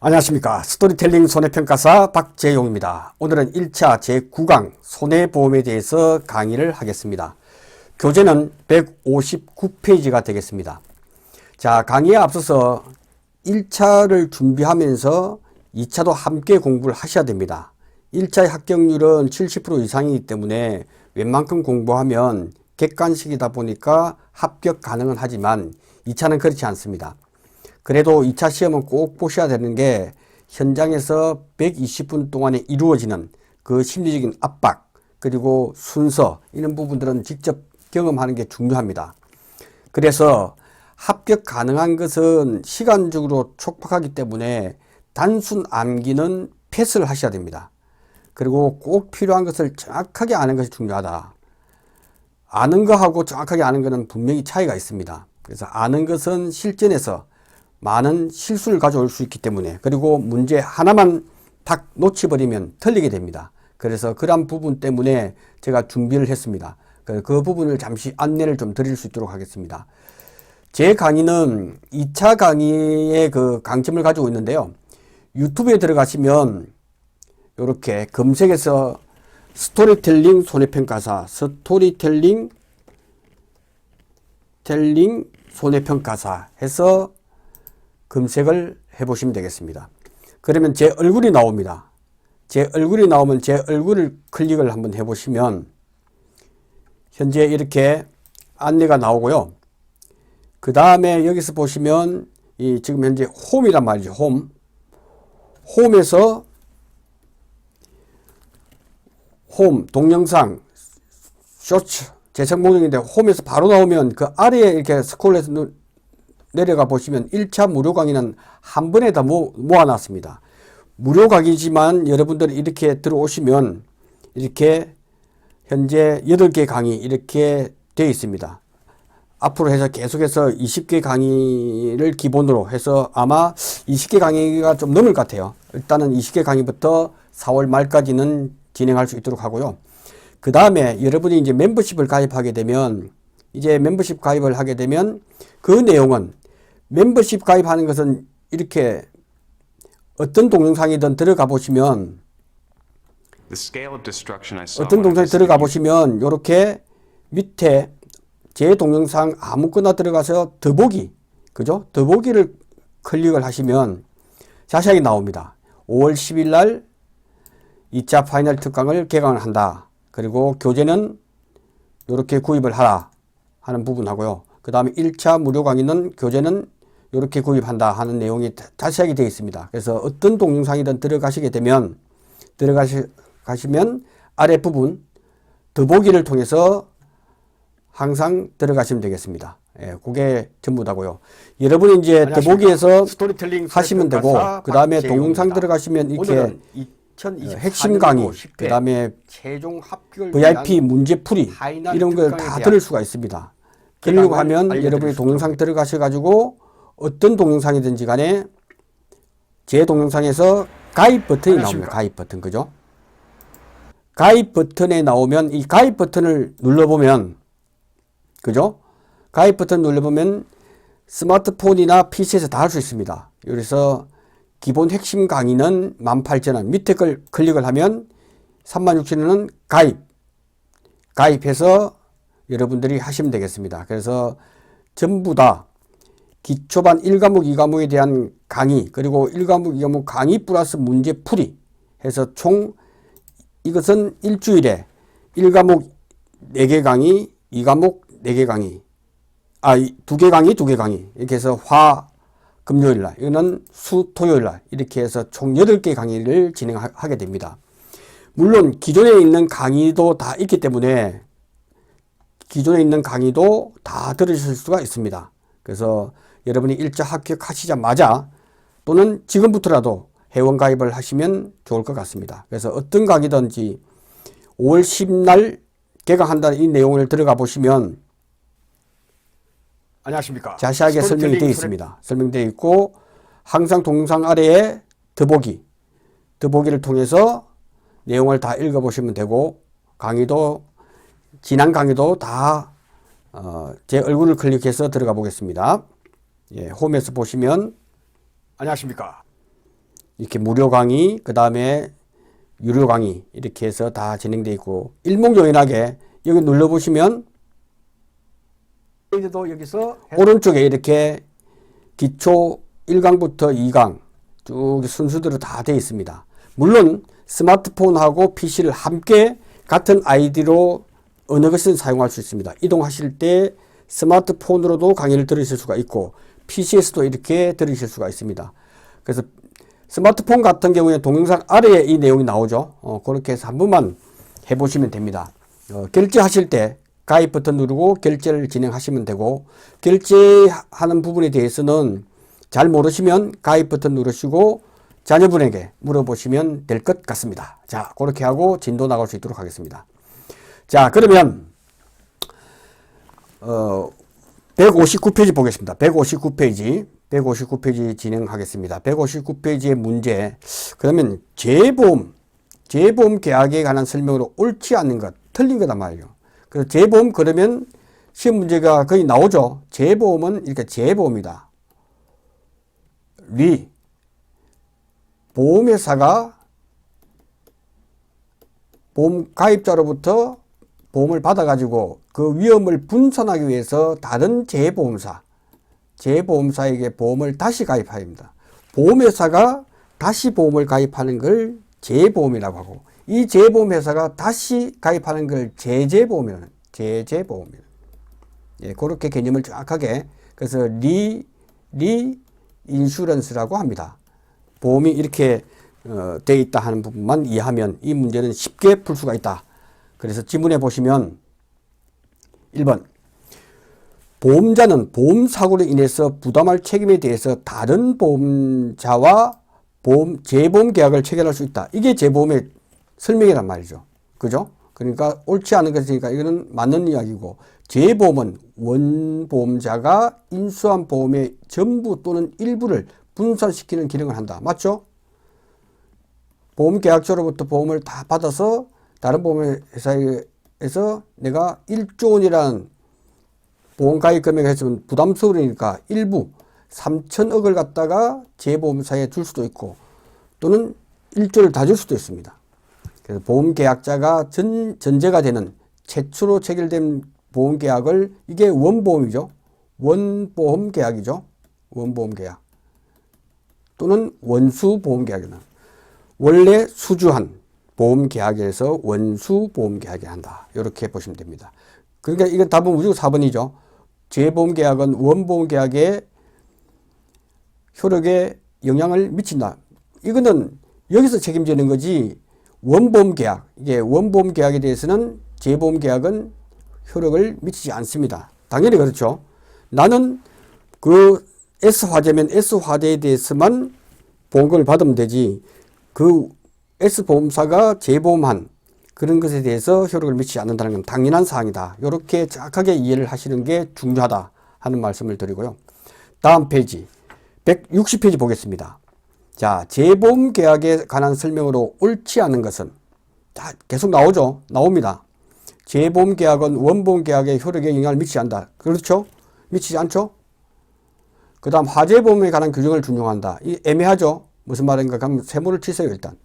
안녕하십니까. 스토리텔링 손해평가사 박재용입니다. 오늘은 1차 제9강 손해보험에 대해서 강의를 하겠습니다. 교재는 159페이지가 되겠습니다. 자, 강의에 앞서서 1차를 준비하면서 2차도 함께 공부를 하셔야 됩니다. 1차의 합격률은 70% 이상이기 때문에 웬만큼 공부하면 객관식이다 보니까 합격 가능은 하지만 2차는 그렇지 않습니다. 그래도 2차 시험은 꼭 보셔야 되는 게 현장에서 120분 동안에 이루어지는 그 심리적인 압박 그리고 순서 이런 부분들은 직접 경험하는 게 중요합니다. 그래서 합격 가능한 것은 시간적으로 촉박하기 때문에 단순 암기는 패스를 하셔야 됩니다. 그리고 꼭 필요한 것을 정확하게 아는 것이 중요하다. 아는 거하고 정확하게 아는 것은 분명히 차이가 있습니다. 그래서 아는 것은 실전에서 많은 실수를 가져올 수 있기 때문에, 그리고 문제 하나만 딱 놓쳐버리면 틀리게 됩니다. 그래서 그런 부분 때문에 제가 준비를 했습니다. 그 부분을 잠시 안내를 좀 드릴 수 있도록 하겠습니다. 제 강의는 2차 강의의 그 강점을 가지고 있는데요. 유튜브에 들어가시면 이렇게 검색해서 스토리텔링 손해평가사, 스토리텔링 손해평가사 해서 검색을 해보시면 되겠습니다. 그러면 제 얼굴이 나옵니다. 제 얼굴이 나오면 제 얼굴을 클릭을 한번 해보시면 현재 이렇게 안내가 나오고요. 그 다음에 여기서 보시면 이 지금 현재 홈이란 말이죠. 홈에서 홈 동영상 쇼츠 재생 목록인데 홈에서 바로 나오면 그 아래에 이렇게 스크롤해서 내려가 보시면 1차 무료 강의는 한 번에 다 모아놨습니다. 무료 강의지만 여러분들이 이렇게 들어오시면 이렇게 현재 8개 강의 이렇게 되어 있습니다. 앞으로 해서 계속해서 20개 강의를 기본으로 해서 아마 20개 강의가 좀 넘을 것 같아요. 일단은 20개 강의부터 4월 말까지는 진행할 수 있도록 하고요. 그 다음에 여러분이 이제 멤버십을 가입하게 되면 그 내용은 멤버십 가입하는 것은 이렇게 어떤 동영상이든 들어가 보시면 이렇게 밑에 제 동영상 아무거나 들어가서 더보기, 그죠? 더보기를 클릭을 하시면 자세하게 나옵니다. 5월 10일 날 2차 파이널 특강을 개강을 한다. 그리고 교재는 이렇게 구입을 하라 하는 부분하고요. 그 다음에 1차 무료 강의는 교재는 이렇게 구입한다 하는 내용이 자세하게 되어 있습니다. 그래서 어떤 동영상이든 들어가시면 아랫부분 더보기를 통해서 항상 들어가시면 되겠습니다. 예, 그게 전부 다고요. 여러분이 이제 더보기에서 하시면 되고, 그 다음에 동영상 들어가시면 이렇게 핵심 강의, 그 다음에 VIP 문제풀이 이런 걸 다 들을 수가 있습니다. 그러려고 하면 여러분이 동영상 들어가셔가지고 어떤 동영상이든지 간에 제 동영상에서 가입 버튼이 나옵니다. 가입 버튼, 그죠? 가입 버튼에 나오면 이 가입 버튼을 눌러보면, 그죠? 가입 버튼 눌러보면 스마트폰이나 PC에서 다 할 수 있습니다. 그래서 기본 핵심 강의는 18,000원, 밑에 걸 클릭을 하면 36,000원은 가입해서 여러분들이 하시면 되겠습니다. 그래서 전부 다 기초반 1과목, 2과목에 대한 강의, 그리고 1과목, 2과목 강의 플러스 문제풀이 해서 총 이것은 일주일에 1과목 4개 강의, 2과목 4개 강의, 2개 강의, 2개 강의 이렇게 해서 금요일날, 이거는 토요일날 이렇게 해서 총 8개 강의를 진행하게 됩니다. 물론 기존에 있는 강의도 다 있기 때문에 기존에 있는 강의도 다 들으실 수가 있습니다. 그래서 여러분이 1차 합격하시자마자 또는 지금부터라도 회원가입을 하시면 좋을 것 같습니다. 그래서 어떤 강의든지 5월 10날 개강한다는 이 내용을 들어가 보시면 안녕하십니까. 자세하게 설명이 되어 있습니다. 설명되어 있고 항상 동영상 아래에 더보기를 통해서 내용을 다 읽어보시면 되고 지난 강의도 다 제 얼굴을 클릭해서 들어가 보겠습니다. 예, 홈에서 보시면 안녕하십니까. 이렇게 무료 강의, 그 다음에 유료 강의 이렇게 해서 다 진행되어 있고, 일목요연하게 여기 눌러보시면 여기서 오른쪽에 이렇게 기초 1강부터 2강 쭉 순서대로 다 되어 있습니다. 물론 스마트폰하고 PC를 함께 같은 아이디로 어느 것은 사용할 수 있습니다. 이동하실 때 스마트폰으로도 강의를 들으실 수가 있고 PC에서도 이렇게 들으실 수가 있습니다. 그래서 스마트폰 같은 경우에 동영상 아래에 이 내용이 나오죠. 그렇게 해서 한 번만 해보시면 됩니다. 결제하실 때 가입 버튼 누르고 결제를 진행하시면 되고, 결제하는 부분에 대해서는 잘 모르시면 가입 버튼 누르시고 자녀분에게 물어보시면 될 것 같습니다. 자, 그렇게 하고 진도 나갈 수 있도록 하겠습니다. 자, 그러면 159페이지 보겠습니다. 159페이지 진행하겠습니다. 159페이지의 문제. 그러면 재보험 계약에 관한 설명으로 옳지 않는 것, 틀린 거단 말이에요. 그래서 재보험 그러면 시험 문제가 거의 나오죠. 재보험은 이렇게 재보험이다. 보험회사가 보험 가입자로부터 보험을 받아가지고 그 위험을 분산하기 위해서 다른 재보험사에게 보험을 다시 가입해야 합니다. 보험회사가 다시 보험을 가입하는 걸 재보험이라고 하고, 이 재보험회사가 다시 가입하는 걸 재재보험이라는. 예, 그렇게 개념을 정확하게, 그래서 인슈런스라고 합니다. 보험이 이렇게 돼 있다 하는 부분만 이해하면 이 문제는 쉽게 풀 수가 있다. 그래서 지문에 보시면 1번 보험자는 보험사고로 인해서 부담할 책임에 대해서 다른 보험자와 재보험 계약을 체결할 수 있다. 이게 재보험의 설명이란 말이죠. 그죠? 그러니까 옳지 않은 것이니까 이거는 맞는 이야기고, 재보험은 원보험자가 인수한 보험의 전부 또는 일부를 분산시키는 기능을 한다. 맞죠? 보험계약자로부터 보험을 다 받아서 다른 보험회사에서 내가 1조 원이라는 보험가입 금액을 했으면 부담스러우니까 일부 3천억을 갖다가 재보험사에 줄 수도 있고, 또는 1조를 다 줄 수도 있습니다. 그래서 보험계약자가 전제가 되는 최초로 체결된 보험계약을, 이게 원보험이죠. 원보험계약이죠. 원보험계약 또는 원수보험계약이나 원래 수주한 보험계약에서 원수보험계약이 한다. 이렇게 보시면 됩니다. 그러니까 이건 답은 무조건 4번이죠. 재보험계약은 원보험계약의 효력에 영향을 미친다. 이거는 여기서 책임지는 거지, 원보험계약, 이게 원보험계약에 대해서는 재보험계약은 효력을 미치지 않습니다. 당연히 그렇죠. 나는 그 S화재면 S화재에 대해서만 보험금을 받으면 되지, 그 S보험사가 재보험한 그런 것에 대해서 효력을 미치지 않는다는 건 당연한 사항이다. 이렇게 정확하게 이해를 하시는 게 중요하다 하는 말씀을 드리고요. 다음 페이지 160페이지 보겠습니다. 자, 재보험 계약에 관한 설명으로 옳지 않은 것은, 자, 계속 나오죠. 나옵니다. 재보험 계약은 원보험 계약의 효력에 영향을 미치지 않는다. 그렇죠? 미치지 않죠? 그 다음 화재보험에 관한 규정을 준용한다. 이 애매하죠? 무슨 말인가 하면 세모를 치세요. 일단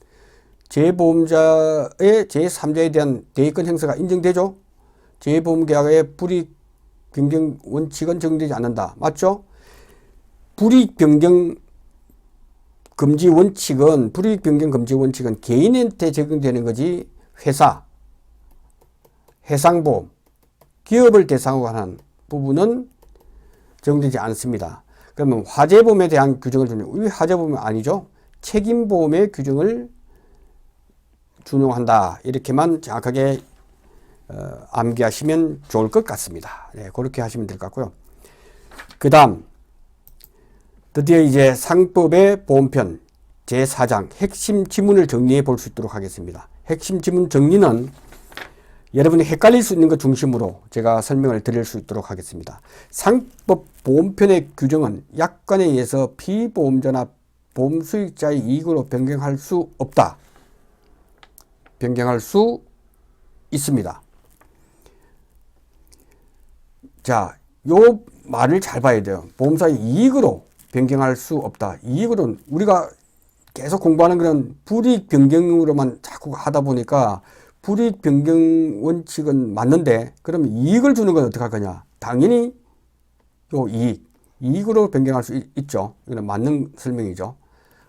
재보험자의 제3자에 대한 대의권 행사가 인정되죠? 재보험계약의 불이익 변경 원칙은 적용되지 않는다. 맞죠? 불이익 변경 금지 원칙은, 불이익 변경 금지 원칙은 개인한테 적용되는 거지, 회사, 해상보험, 기업을 대상으로 하는 부분은 적용되지 않습니다. 그러면 화재보험에 대한 규정을 준용, 화재보험은 아니죠. 책임보험의 규정을 준용한다. 이렇게만 정확하게 암기하시면 좋을 것 같습니다. 네, 그렇게 하시면 될 것 같고요. 그 다음 드디어 이제 상법의 보험편 제4장 핵심 지문을 정리해 볼 수 있도록 하겠습니다. 핵심 지문 정리는 여러분이 헷갈릴 수 있는 것 중심으로 제가 설명을 드릴 수 있도록 하겠습니다. 상법 보험편의 규정은 약관에 의해서 피보험자나 보험수익자의 이익으로 변경할 수 없다. 변경할 수 있습니다. 자, 요 말을 잘 봐야 돼요. 보험사의 이익으로 변경할 수 없다. 이익으로는 우리가 계속 공부하는 그런 불이익 변경으로만 자꾸 하다 보니까 불이익 변경 원칙은 맞는데 그럼 이익을 주는 건 어떻게 할 거냐? 당연히 요 이익으로 변경할 수 있죠. 이건 맞는 설명이죠.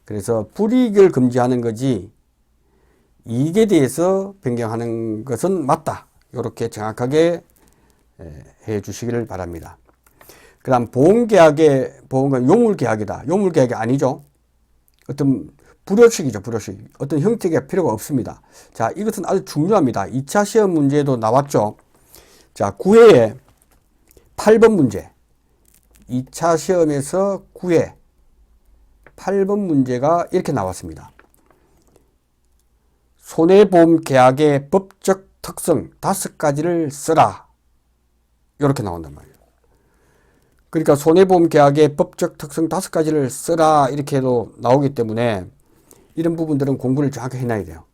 그래서 불이익을 금지하는 거지 이익에 대해서 변경하는 것은 맞다. 이렇게 정확하게 해 주시기를 바랍니다. 그 다음 보험계약의 보험은 요물계약이다. 요물계약이 아니죠. 어떤 불효식이죠. 불효식. 어떤 형태가 필요가 없습니다. 자, 이것은 아주 중요합니다. 2차 시험 문제에도 나왔죠. 자, 9회에 8번 문제. 2차 시험에서 9회 8번 문제가 이렇게 나왔습니다. 손해보험 계약의 법적 특성 5가지를 써라. 이렇게 나온단 말이에요. 그러니까 손해보험 계약의 법적 특성 5가지를 써라 이렇게도 나오기 때문에 이런 부분들은 공부를 정확히 해놔야 돼요.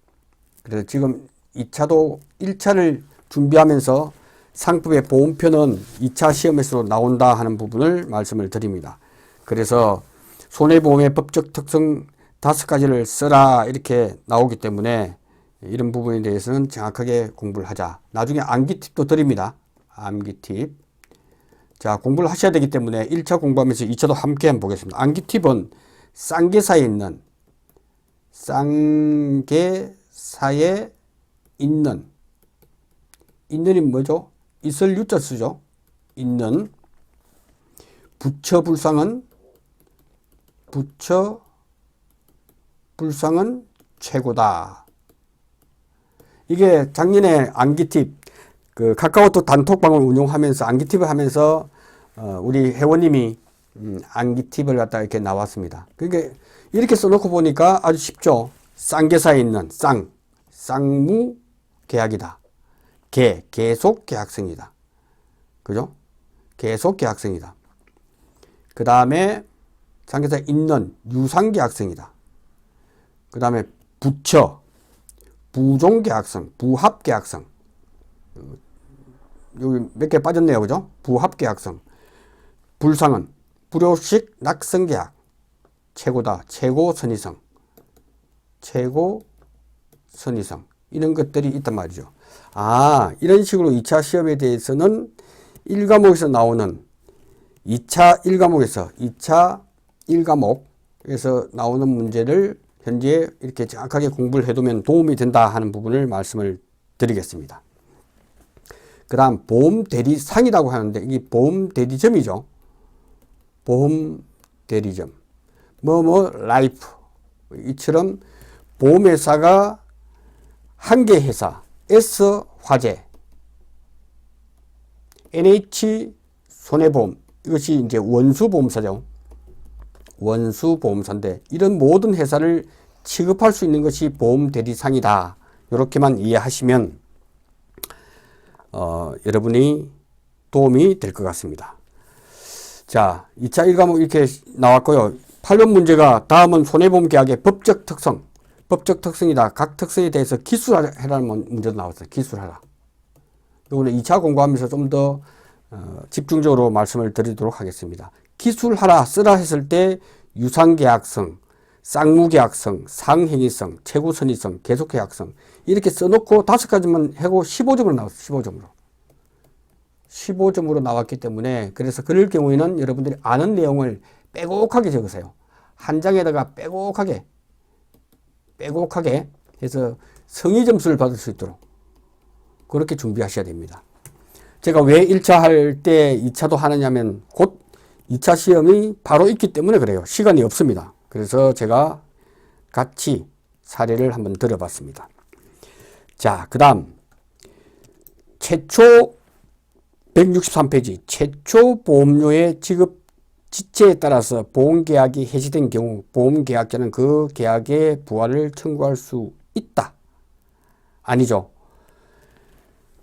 그래서 지금 2차도 1차를 준비하면서 상법의 보험표는 2차 시험에서도 나온다 하는 부분을 말씀을 드립니다. 그래서 손해보험의 법적 특성 5가지를 써라 이렇게 나오기 때문에 이런 부분에 대해서는 정확하게 공부를 하자. 나중에 암기 팁도 드립니다. 암기 팁. 자, 공부를 하셔야 되기 때문에 1차 공부하면서 2차도 함께 한번 보겠습니다. 암기 팁은 쌍계사에 있는 있는이 뭐죠? 있을 유자 쓰죠. 있는 부처불상은 최고다. 이게 작년에 암기팁 그 카카오톡 단톡방을 운영하면서 암기팁을 하면서 우리 회원님이 암기팁을 갖다 이렇게 나왔습니다. 그러니까 이렇게 써놓고 보니까 아주 쉽죠. 쌍계사에 있는 쌍무 계약이다. 계속 계약성이다. 그죠? 계속 계약성이다. 그 다음에 쌍계사에 있는 유상 계약성이다. 그 다음에 부종 계약성, 부합 계약성. 여기 몇 개 빠졌네요. 그죠? 부합 계약성. 불상은 불효식 낙성 계약. 최고다. 최고 선의성. 이런 것들이 있단 말이죠. 아, 이런 식으로 2차 시험에 대해서는 1과목에서 나오는 2차 1과목에서 나오는 문제를 현재 이렇게 정확하게 공부를 해두면 도움이 된다 하는 부분을 말씀을 드리겠습니다. 그 다음 보험대리상이라고 하는데 이게 보험대리점이죠. 보험대리점. 라이프. 이처럼 보험회사가 한 개 회사, S화재, NH손해보험, 이것이 이제 원수보험사죠. 원수보험사인데 이런 모든 회사를 취급할 수 있는 것이 보험대리상이다. 이렇게만 이해하시면 여러분이 도움이 될 것 같습니다. 자, 2차 1과목 이렇게 나왔고요. 8번 문제가 다음은 손해보험 계약의 법적 특성. 법적 특성이다. 각 특성에 대해서 기술하라는 문제도 나왔어요. 기술하라. 이거는 2차 공부하면서 좀 더 집중적으로 말씀을 드리도록 하겠습니다. 기술하라, 쓰라 했을 때 유상계약성, 쌍무계약성, 상행위성, 최고선의성, 계속계약성 이렇게 써놓고 5가지만 하고 15점으로 나왔어요. 15점으로 나왔기 때문에 그래서 그럴 경우에는 여러분들이 아는 내용을 빼곡하게 적으세요. 한 장에다가 빼곡하게 해서 성의 점수를 받을 수 있도록 그렇게 준비하셔야 됩니다. 제가 왜 1차 할 때 2차도 하느냐면 곧 2차 시험이 바로 있기 때문에 그래요. 시간이 없습니다. 그래서 제가 같이 사례를 한번 들어봤습니다. 자, 그 다음 최초 163페이지 최초 보험료의 지급 지체에 따라서 보험계약이 해지된 경우 보험계약자는 그 계약의 부활을 청구할 수 있다. 아니죠.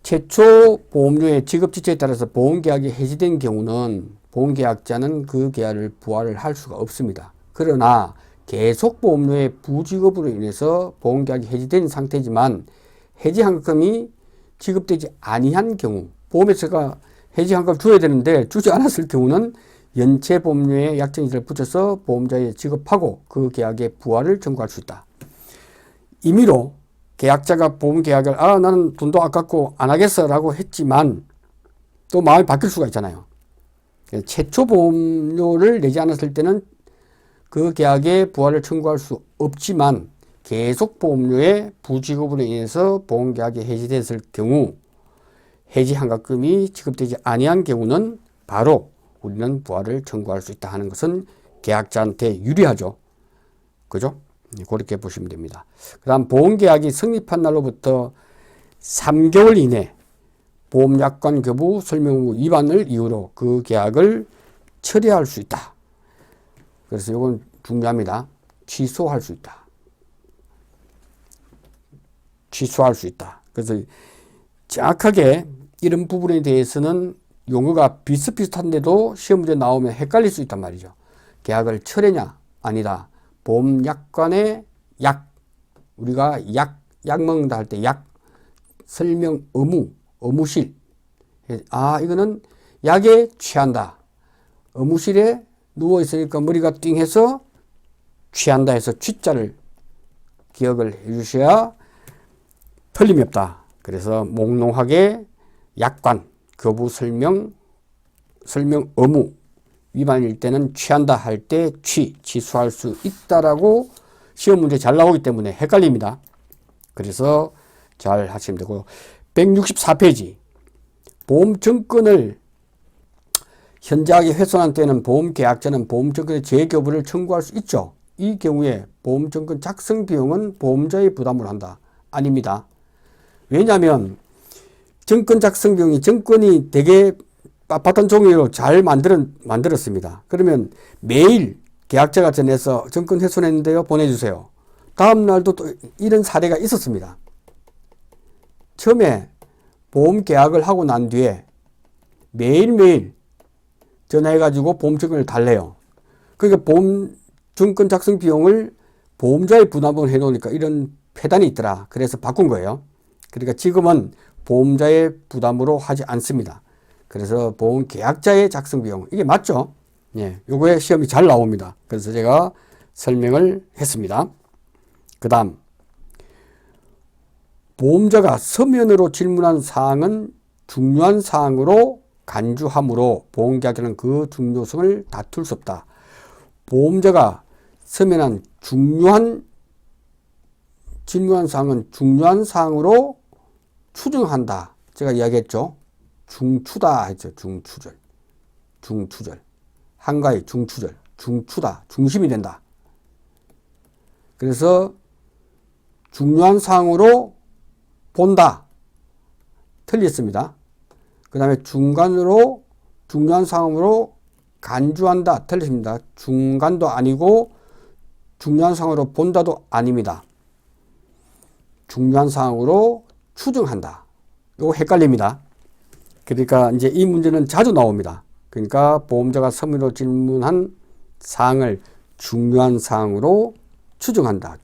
최초 보험료의 지급 지체에 따라서 보험계약이 해지된 경우는 보험계약자는 그 계약을 부활을 할 수가 없습니다. 그러나 계속보험료의 부지급으로 인해서 보험계약이 해지된 상태지만 해지환급금이 지급되지 아니한 경우 보험회사가 해지환급을 줘야 되는데 주지 않았을 경우는 연체보험료에 약정이자를 붙여서 보험자에 지급하고 그 계약의 부활을 청구할 수 있다. 임의로 계약자가 보험계약을 나는 돈도 아깝고 안 하겠어 라고 했지만 또 마음이 바뀔 수가 있잖아요. 최초 보험료를 내지 않았을 때는 그 계약의 부활을 청구할 수 없지만 계속 보험료의 부지급으로 인해서 보험계약이 해지됐을 경우 해지 환급금이 지급되지 아니한 경우는 바로 우리는 부활을 청구할 수 있다 하는 것은 계약자한테 유리하죠. 그죠? 그렇게 보시면 됩니다. 그 다음 보험계약이 성립한 날로부터 3개월 이내 보험약관 교부 설명 위반을 이유로 그 계약을 철회할 수 있다. 그래서 이건 중요합니다. 취소할 수 있다. 취소할 수 있다. 그래서 정확하게 이런 부분에 대해서는 용어가 비슷비슷한데도 시험 문제 나오면 헷갈릴 수 있단 말이죠. 계약을 철회냐? 아니다. 보험약관의 우리가 약 먹는다 할 때 설명 의무실. 이거는 약에 취한다. 의무실에 누워있으니까 머리가 띵해서 취한다 해서 취자를 기억을 해주셔야 틀림이 없다. 그래서 몽롱하게 약관, 교부 설명 의무 위반일 때는 취한다 할 때 취소할 수 있다라고 시험 문제 잘 나오기 때문에 헷갈립니다. 그래서 잘 하시면 되고 164페이지 보험증권을 현저하게 훼손한 때는 보험계약자는 보험증권의 재교부를 청구할 수 있죠. 이 경우에 보험증권 작성 비용은 보험자의 부담을 한다. 아닙니다. 왜냐하면 증권 작성 비용이 증권이 되게 빳빳한 종이로 잘 만들었습니다. 그러면 매일 계약자가 전해서 증권 훼손했는데요. 보내주세요. 다음 날도 또 이런 사례가 있었습니다. 처음에 보험 계약을 하고 난 뒤에 매일매일 전화해가지고 보험증권을 달래요. 그러니까 보험증권 작성 비용을 보험자의 부담을 해놓으니까 이런 폐단이 있더라. 그래서 바꾼 거예요. 그러니까 지금은 보험자의 부담으로 하지 않습니다. 그래서 보험 계약자의 작성 비용 이게 맞죠? 예, 요거에 시험이 잘 나옵니다. 그래서 제가 설명을 했습니다. 그 다음 보험자가 서면으로 질문한 사항은 중요한 사항으로 간주하므로 보험계약자는 그 중요성을 다툴 수 없다. 보험자가 서면한 질문한 사항은 중요한 사항으로 추정한다. 제가 이야기했죠. 중추다 했죠. 중추절. 한가위 중추절. 중추다. 중심이 된다. 그래서 중요한 사항으로 본다. 틀렸습니다. 그 다음에 중요한 사항으로 간주한다. 틀렸습니다. 중간도 아니고 중요한 사항으로 본다도 아닙니다. 중요한 사항으로 추정한다. 이거 헷갈립니다. 그러니까 이제 이 문제는 자주 나옵니다. 그러니까 보험자가 서면으로 질문한 사항을 중요한 사항으로 추정한다.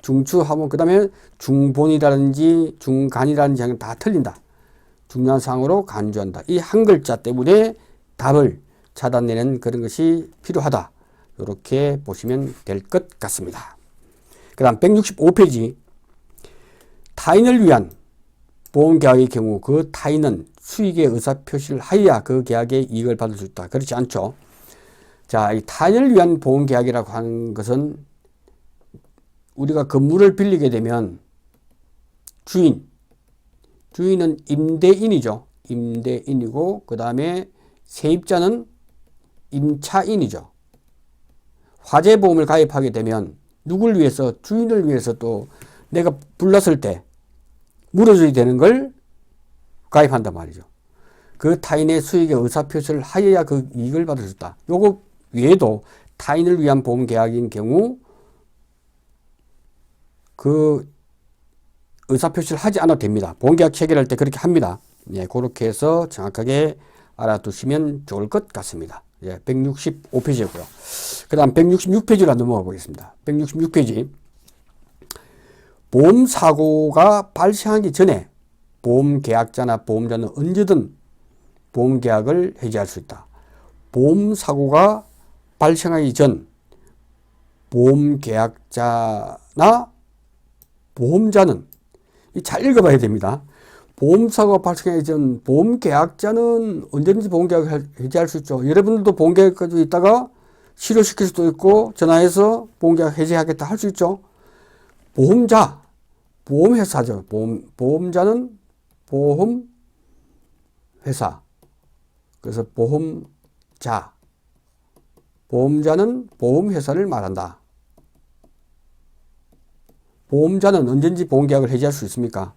중추하면 그 다음에 중본이라든지 중간이라든지 하는 다 틀린다. 중요한 사항으로 간주한다. 이 한 글자 때문에 답을 찾아내는 그런 것이 필요하다. 이렇게 보시면 될 것 같습니다. 그 다음 165페이지 타인을 위한 보험계약의 경우 그 타인은 수익의 의사표시를 하여야 그 계약의 이익을 받을 수 있다. 그렇지 않죠. 자, 이 타인을 위한 보험계약이라고 하는 것은 우리가 건물을 빌리게 되면 주인은 임대인이죠. 임대인이고 그 다음에 세입자는 임차인이죠. 화재보험을 가입하게 되면 누굴 위해서? 주인을 위해서 또 내가 불났을 때 물어줘야 되는 걸 가입한단 말이죠. 그 타인의 수익의 의사표시를 하여야 그 이익을 받을 수 있다. 요거 외에도 타인을 위한 보험계약인 경우 그 의사표시를 하지 않아도 됩니다. 보험계약 체결할 때 그렇게 합니다. 예, 그렇게 해서 정확하게 알아두시면 좋을 것 같습니다. 예, 165페이지고요. 그 다음 166페이지로 넘어가 보겠습니다. 166페이지 보험사고가 발생하기 전에 보험계약자나 보험자는 언제든 보험계약을 해지할 수 있다. 보험 사고가 발생하기 전 보험 계약자나 보험자는 잘 읽어봐야 됩니다. 보험 사고가 발생하기 전 보험 계약자는 언제든지 보험 계약을 해지할 수 있죠. 여러분들도 보험 계약 가지고 있다가 실효시킬 수도 있고 전화해서 보험 계약 해지하겠다 할 수 있죠. 보험자, 보험회사죠. 보험자는 보험회사. 그래서 보험자, 보험자는 보험회사를 말한다. 보험자는 언제든지 보험계약을 해지할 수 있습니까?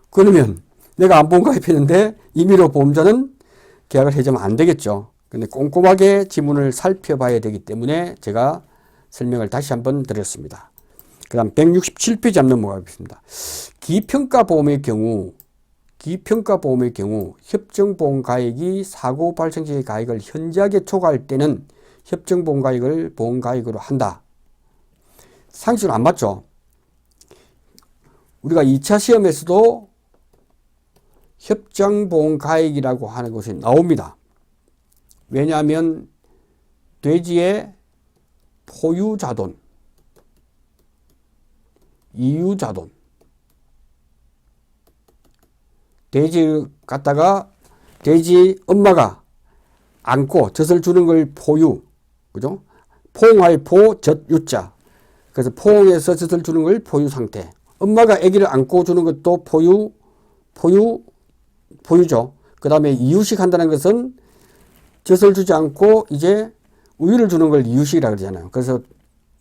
그러면 내가 안 보험가입했는데 임의로 보험자는 계약을 해지하면 안 되겠죠. 근데 꼼꼼하게 지문을 살펴봐야 되기 때문에 제가 설명을 다시 한번 드렸습니다. 그 다음 167페이지 한번 넘어가겠습니다. 기평가보험의 경우 협정보험가액이 사고 발생 시의 가액을 현저하게 초과할 때는 협정보험가액을 보험가액으로 한다. 상식은 안 맞죠? 우리가 2차 시험에서도 협정보험가액이라고 하는 것이 나옵니다. 왜냐하면 돼지의 포유자돈, 이유자돈, 돼지 갖다가 돼지 엄마가 안고 젖을 주는 걸 포유, 그죠? 포옹할 포, 젖, 유자. 그래서 포옹해서 젖을 주는 걸 포유 상태. 엄마가 아기를 안고 주는 것도 포유죠. 그 다음에 이유식 한다는 것은 젖을 주지 않고 이제 우유를 주는 걸 이유식이라고 그러잖아요. 그래서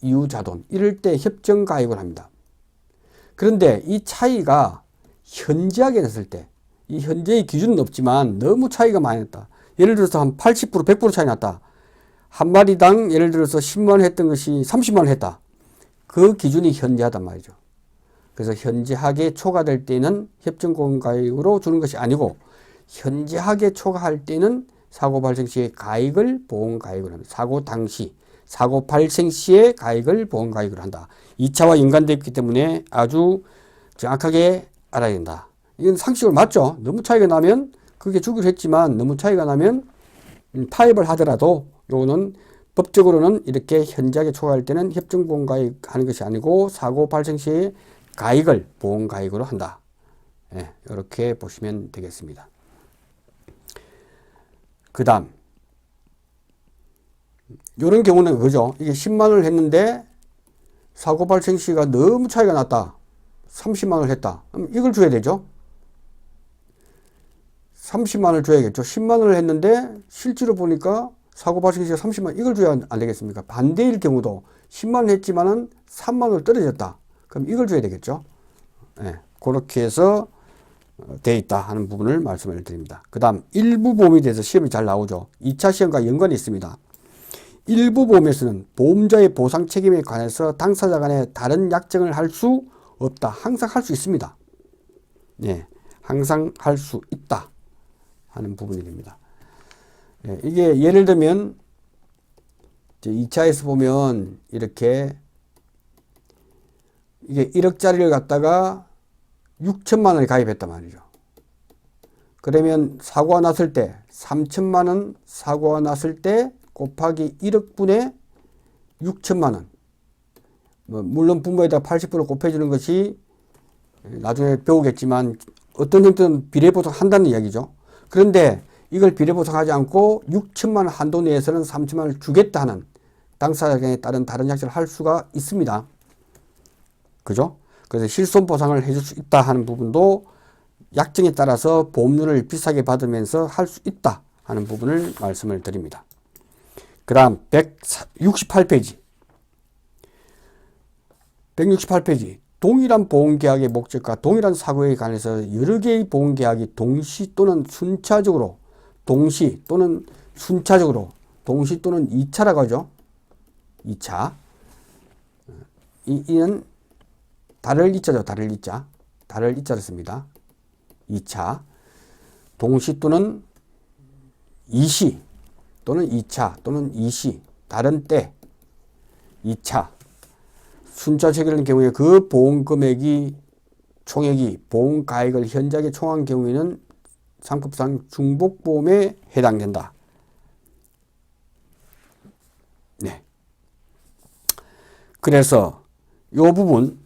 이유자돈. 이럴 때 협정가입을 합니다. 그런데 이 차이가 현저하게 났을 때, 이 현재의 기준은 없지만 너무 차이가 많이 났다. 예를 들어서 한 80%, 100% 차이 났다. 한 마리당 예를 들어서 10만 원 했던 것이 30만 원 했다. 그 기준이 현저하단 말이죠. 그래서 현저하게 초과될 때는 협정보험가액으로 주는 것이 아니고 현저하게 초과할 때는 사고 발생 시의 가액을 보험가액으로 합니다. 사고 당시, 사고 발생 시의 가액을 보험가액으로 한다. 2차와 연관되어 있기 때문에 아주 정확하게 알아야 된다. 이건 상식으로 맞죠? 너무 차이가 나면 그게 주기로 했지만 너무 차이가 나면 타협을 하더라도 요거는 법적으로는 이렇게 현저하게 초과할 때는 협정보험가액 하는 것이 아니고 사고 발생 시의 가액을 보험가액으로 한다. 예, 이렇게 보시면 되겠습니다. 그 다음 이런 경우는 그죠? 이게 10만 원을 했는데 사고 발생 시가 너무 차이가 났다. 30만 원을 했다. 그럼 이걸 줘야 되죠. 30만 원을 줘야겠죠. 10만 원을 했는데 실제로 보니까 사고 발생 시가 30만 원, 이걸 줘야 안 되겠습니까? 반대일 경우도 10만 원 했지만은 3만 원을 떨어졌다. 그럼 이걸 줘야 되겠죠. 네, 그렇게 해서 돼 있다 하는 부분을 말씀을 드립니다. 그 다음 일부 보험에 대해서 시험이 잘 나오죠. 2차 시험과 연관이 있습니다. 일부 보험에서는 보험자의 보상 책임에 관해서 당사자 간에 다른 약정을 할 수 없다. 항상 할 수 있습니다. 네, 항상 할 수 있다 하는 부분이 됩니다. 네, 이게 예를 들면 2차에서 보면 이렇게 이게 1억짜리를 갖다가 6천만 원에 가입했단 말이죠. 그러면 사고가 났을 때 3천만 원 사고가 났을 때 곱하기 1억분의 6천만 원. 물론 분모에다 80% 곱해주는 것이 나중에 배우겠지만 어떤 형태는 비례보상 한다는 이야기죠. 그런데 이걸 비례보상하지 않고 6천만 원 한도 내에서는 3천만 원을 주겠다 하는 당사자에 따른 다른 약정을 할 수가 있습니다. 그죠? 그래서 실손보상을 해줄 수 있다 하는 부분도 약정에 따라서 보험료를 비싸게 받으면서 할 수 있다 하는 부분을 말씀을 드립니다. 그 다음 168페이지. 동일한 보험계약의 목적과 동일한 사고에 관해서 여러 개의 보험계약이 동시 또는 순차적으로 동시 또는 2차라고 하죠. 2차. 이는 다를 이자죠. 다를 이자를 씁니다. 2차. 동시 또는 이시 또는 2차 또는 이시 다른 때 2차 순차 체결된 경우에 그 보험금액이 총액이 보험가액을 현저하게 총한 경우에는 상법상 중복보험에 해당된다. 그래서 이 부분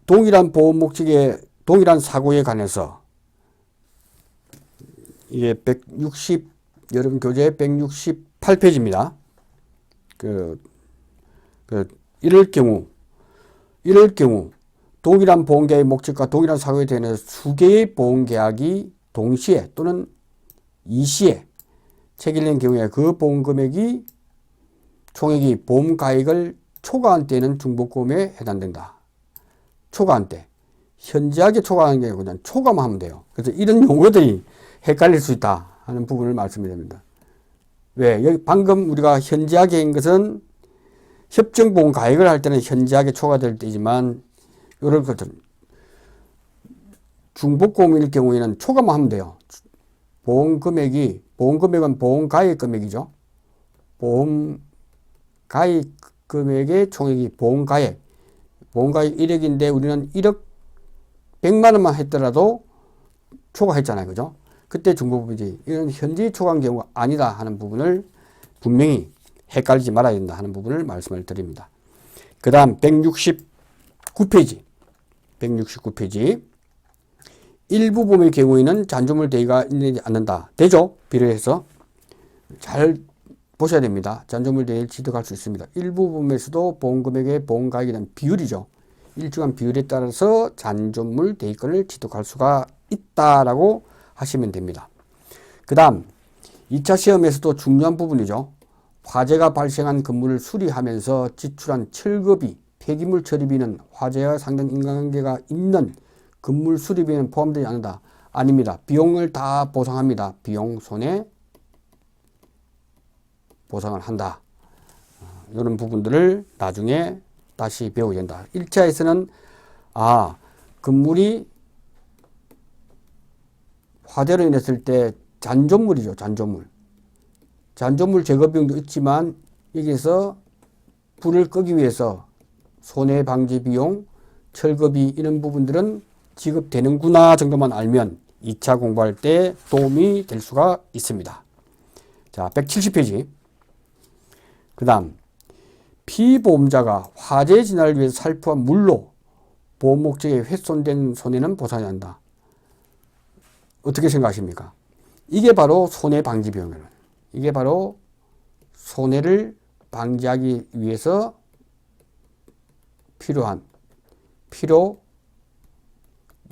동일한 보험 목적의 동일한 사고에 관해서 이게 여러분 교재 168페이지입니다. 이럴 경우 동일한 보험계약의 목적과 동일한 사고에 대한 수 개의 보험계약이 동시에 또는 이시에 체결된 경우에 그 보험금액이 총액이 보험가액을 초과한 때는 중복보험에 해당된다. 초과한 때. 현저하게 초과하는 게 그냥 초과만 하면 돼요. 그래서 이런 용어들이 헷갈릴 수 있다 하는 부분을 말씀드립니다. 왜? 여기 방금 우리가 현저하게 한 것은 협정보험 가액을 할 때는 현저하게 초과될 때지만 이럴 것들 중복보험일 경우에는 초과만 하면 돼요. 보험금액은 보험가액 금액이죠. 보험가액 금액의 총액이 보험가액 1억인데 우리는 1억 100만 원만 했더라도 초과했잖아요. 그죠? 그때 중복보험이지. 이건 현재 초과한 경우가 아니다 하는 부분을 분명히 헷갈리지 말아야 된다 하는 부분을 말씀을 드립니다. 그 다음 169페이지 일부 보험의 경우에는 잔존물 대위가 있지 않는다. 되죠? 비례해서 잘 보셔야 됩니다. 잔존물 대위를 취득할 수 있습니다. 일부 보험에서도 보험금액의 보험가액에 대한 비율이죠. 일정한 비율에 따라서 잔존물 대위권을 취득할 수가 있다라고 하시면 됩니다. 그 다음 2차 시험에서도 중요한 부분이죠. 화재가 발생한 건물을 수리하면서 지출한 철거비, 폐기물 처리비는 화재와 상당 인과관계가 있는 건물 수리비는 포함되지 않는다. 아닙니다. 비용을 다 보상합니다. 비용 손해 보상을 한다. 이런 부분들을 나중에 다시 배우게 된다. 1차에서는 건물이 화재로 인했을 때 잔존물이죠. 잔존물 제거 비용도 있지만 여기서 불을 끄기 위해서 손해방지 비용, 철거비 이런 부분들은 지급되는구나 정도만 알면 2차 공부할 때 도움이 될 수가 있습니다. 자, 170페이지. 그 다음 피보험자가 화재 진화를 위해서 살포한 물로 보험 목적에 훼손된 손해는 보상이 한다. 어떻게 생각하십니까? 이게 바로 손해방지 비용이에요. 이게 바로 손해를 방지하기 위해서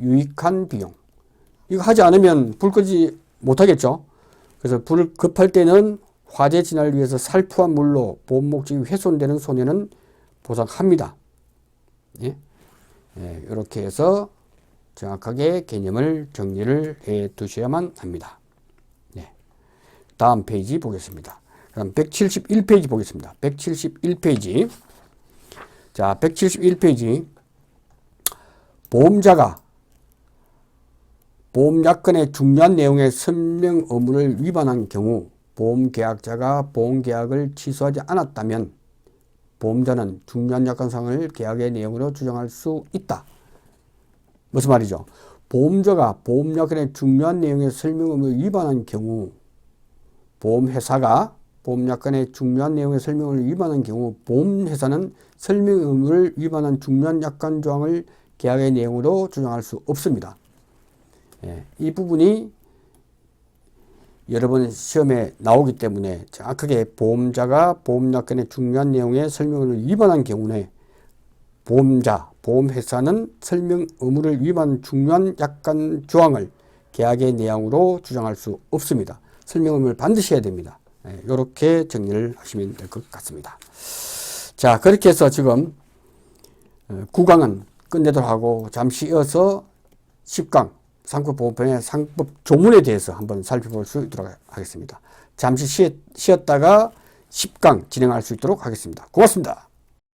유익한 비용. 이거 하지 않으면 불 끄지 못하겠죠. 그래서 불을 급할 때는 화재 진화를 위해서 살포한 물로 보험 목적이 훼손되는 손해는 보상합니다. 예? 이렇게 해서 정확하게 개념을 정리를 해 두셔야만 합니다. 네. 다음 페이지 보겠습니다. 그럼 171페이지 보겠습니다. 171페이지. 자, 171페이지. 보험자가 보험약관의 중요한 내용의 설명 의무를 위반한 경우 보험계약자가 보험계약을 취소하지 않았다면 보험자는 중요한 약관사항을 계약의 내용으로 주장할 수 있다. 무슨 말이죠? 보험자가 보험약관의 중요한 내용의 설명 의무를 위반한 경우 보험회사가 보험약관의 중요한 내용의 설명을 위반한 경우 보험회사는 설명 의무를 위반한 중요한 약관 조항을 계약의 내용으로 주장할 수 없습니다. 이 부분이 여러 번 시험에 나오기 때문에 정확하게 보험자가 보험약관의 중요한 내용의 설명을 위반한 경우에 보험회사는 설명 의무를 위반한 중요한 약관 조항을 계약의 내용으로 주장할 수 없습니다. 설명 의무를 반드시 해야 됩니다. 이렇게 정리를 하시면 될 것 같습니다. 자, 그렇게 해서 지금 9강은 끝내도록 하고 잠시 이어서 10강 상법보험편의 상법 조문에 대해서 한번 살펴볼 수 있도록 하겠습니다. 잠시 쉬었다가 10강 진행할 수 있도록 하겠습니다. 고맙습니다.